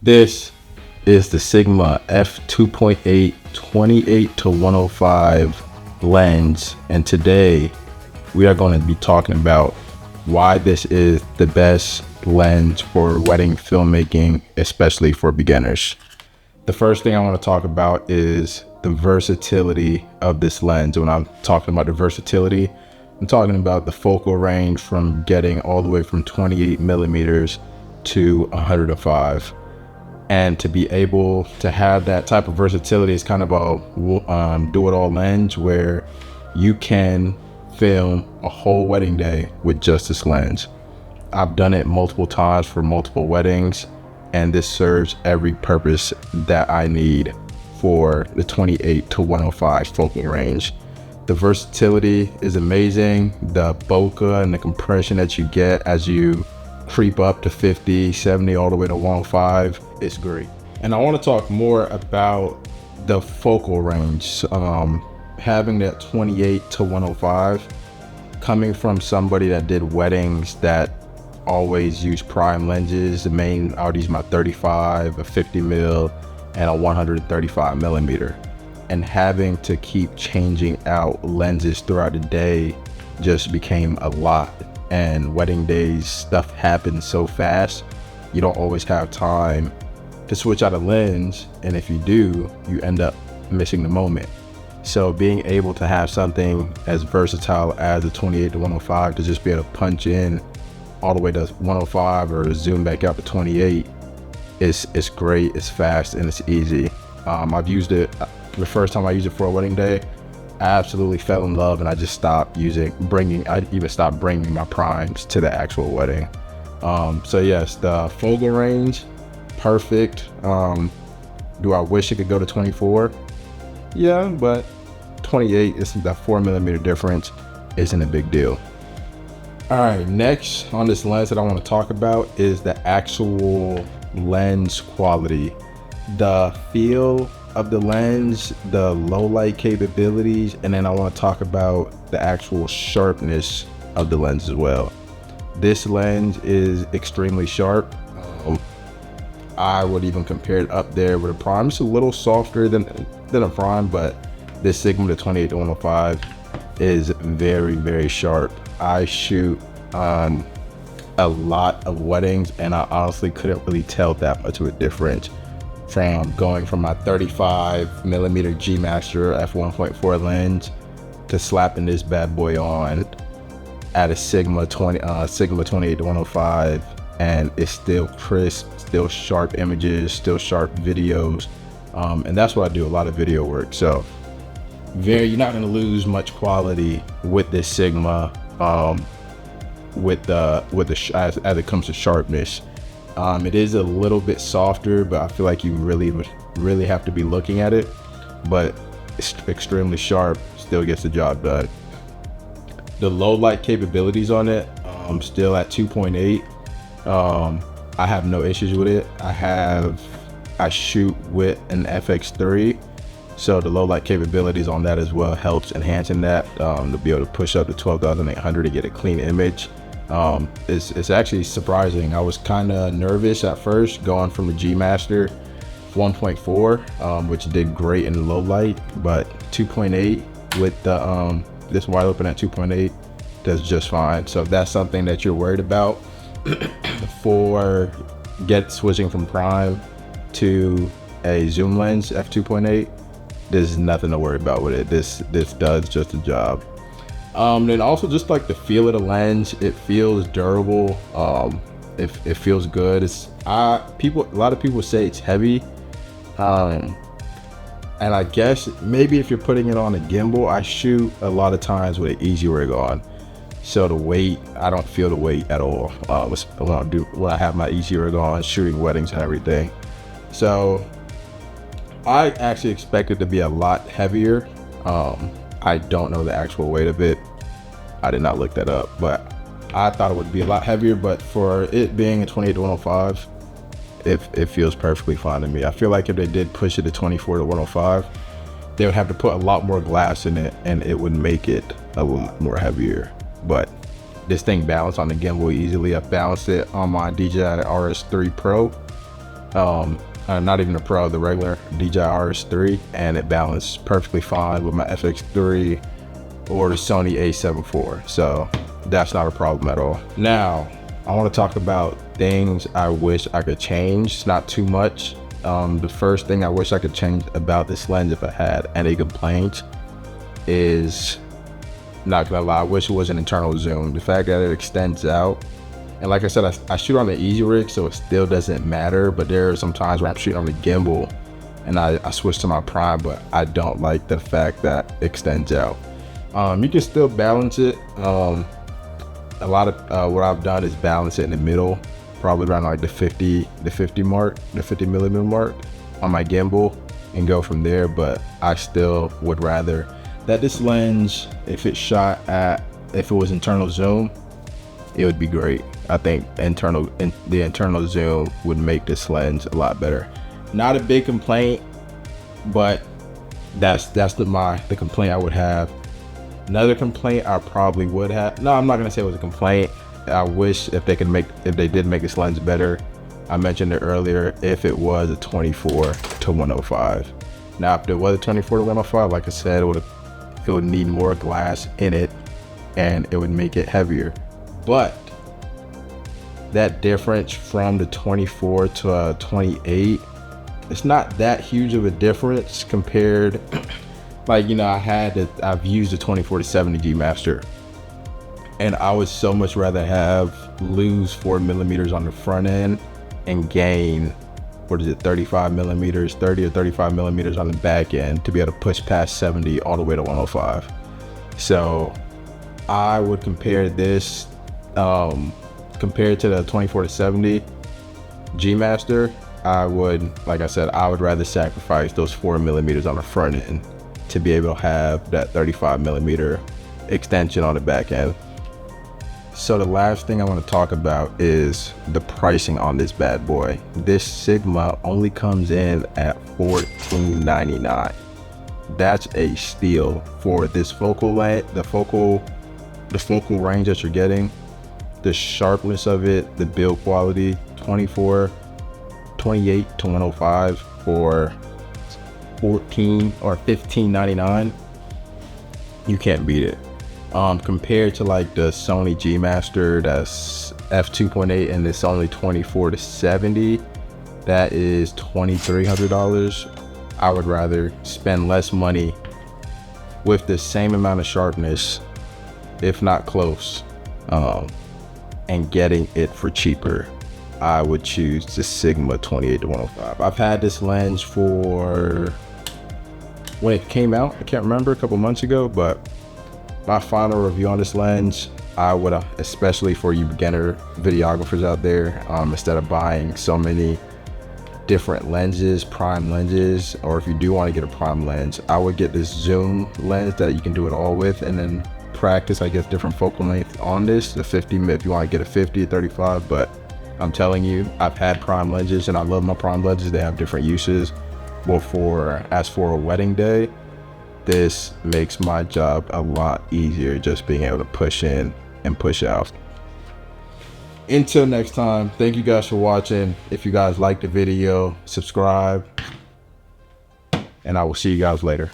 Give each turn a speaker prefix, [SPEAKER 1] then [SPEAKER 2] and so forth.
[SPEAKER 1] This is the Sigma F2.8 28 to 105 lens, and today we are going to be talking about why this is the best lens for wedding filmmaking, especially for beginners. The first thing I want to talk about is the versatility of this lens. When I'm talking about the versatility, I'm talking about the focal range from getting all the way from 28 millimeters to 105. And to be able to have that type of versatility is kind of a do-it-all lens where you can film a whole wedding day with just this lens. I've done it multiple times for multiple weddings, and this serves every purpose that I need for the 28 to 105 focal range. The versatility is amazing. The bokeh and the compression that you get as you creep up to 50, 70, all the way to 105, it's great. And I want to talk more about the focal range. Having that 28 to 105, coming from somebody that did weddings that always use prime lenses. The main, I would use my 35, a 50 mil, and a 135 millimeter. And having to keep changing out lenses throughout the day just became a lot. And wedding days, stuff happens so fast, you don't always have time to switch out a lens, and if you do, you end up missing the moment. So being able to have something as versatile as the 28 to 105 to just be able to punch in all the way to 105 or zoom back out to 28, it's great, it's fast, and it's easy. I've used it, the first time I used it for a wedding day, I absolutely fell in love, and I just stopped I even stopped bringing my primes to the actual wedding. So yes, the focal range, perfect. Do I wish it could go to 24? Yeah, but 28 is that 4 millimeter difference isn't a big deal. All right, next on this lens that I want to talk about is the actual lens quality, the feel of the lens, the low light capabilities, and then I want to talk about the actual sharpness of the lens as well. This lens is extremely sharp. I would even compare it up there with a prime. It's a little softer than a prime, but this Sigma, the 28 to 105, is very, very sharp. I shoot on a lot of weddings, and I honestly couldn't really tell that much of a difference from going from my 35 millimeter G Master f1.4 lens to slapping this bad boy on at a Sigma 28 to 105, and it's still crisp, still sharp images, still sharp videos, and that's what I do, a lot of video work. So you're not going to lose much quality with this Sigma as it comes to sharpness. It is a little bit softer, but I feel like you really have to be looking at it, but it's extremely sharp, still gets the job done. The low light capabilities on it, still at 2.8. I have no issues with it. I shoot with an FX3, so the low light capabilities on that as well helps enhancing that, to be able to push up to 12,800 to get a clean image. It's actually surprising. I was kind of nervous at first going from the G Master 1.4, which did great in the low light, but 2.8 with the this wide open at 2.8 does just fine. So if that's something that you're worried about for switching from prime to a zoom lens f2.8, there's nothing to worry about with it. This does just the job. Then also just like the feel of the lens, it feels durable. It feels good. A lot of people say it's heavy, and I guess maybe if you're putting it on a gimbal, I shoot a lot of times with an easy rig on, so the weight, I don't feel the weight at all when I have my easy rig on shooting weddings and everything. So I actually expect it to be a lot heavier. I don't know the actual weight of it. I did not look that up, but I thought it would be a lot heavier, but for it being a 28 to 105, it feels perfectly fine to me. I feel like if they did push it to 24 to 105, they would have to put a lot more glass in it, and it would make it a lot more heavier. But this thing balanced on the gimbal easily. I balanced it on my DJI RS3 Pro, Not even a Pro, the regular DJI RS3, and it balanced perfectly fine with my FX3 or the Sony A7 IV. So that's not a problem at all. Now, I want to talk about things I wish I could change. It's not too much. The first thing I wish I could change about this lens, if I had any complaints, is, not gonna lie, I wish it was an internal zoom. The fact that it extends out, and like I said, I shoot on the easy rig, so it still doesn't matter, but there are some times where I'm shooting on the gimbal and I switch to my prime, but I don't like the fact that it extends out. You can still balance it. A lot of what I've done is balance it in the middle, probably around like the 50 millimeter mark on my gimbal, and go from there. But I still would rather that this lens, if it was internal zoom, it would be great. I think the internal zoom would make this lens a lot better. Not a big complaint, but that's the complaint I would have. Another complaint I probably would have, no, I'm not gonna say it was a complaint. I wish if they did make this lens better. I mentioned it earlier, if it was a 24 to 105. Now, if it was a 24 to 105, like I said, it would need more glass in it and it would make it heavier. But that difference from the 24 to a 28, it's not that huge of a difference compared. Like, you know, I've used the 24 to 70 G Master, and I would so much rather lose 4 millimeters on the front end and gain, 35 millimeters, 30 or 35 millimeters on the back end to be able to push past 70 all the way to 105. So I would compare this, compared to the 24 to 70 G Master, like I said, I would rather sacrifice those 4 millimeters on the front end to be able to have that 35 millimeter extension on the back end. So the last thing I want to talk about is the pricing on this bad boy. This Sigma only comes in at $14.99. That's a steal for this focal length, the focal range that you're getting, the sharpness of it, the build quality. 28 to 105 for $14 or $15.99. You can't beat it. Compared to like the Sony G Master, that's F2.8, and it's only 24 to 70, that is $2,300. I would rather spend less money with the same amount of sharpness, if not close, and getting it for cheaper. I would choose the Sigma 28 to 105. I've had this lens for, when it came out, I can't remember, a couple months ago, but my final review on this lens, I would, especially for you beginner videographers out there, instead of buying so many different lenses, prime lenses, or if you do want to get a prime lens, I would get this zoom lens that you can do it all with, and then practice, I guess, different focal length on this, the 50, if you want to get a 50, 35, but I'm telling you, I've had prime lenses and I love my prime lenses. They have different uses. Well, as for a wedding day, this makes my job a lot easier, just being able to push in and push out. Until next time, thank you guys for watching. If you guys liked the video, subscribe, and I will see you guys later.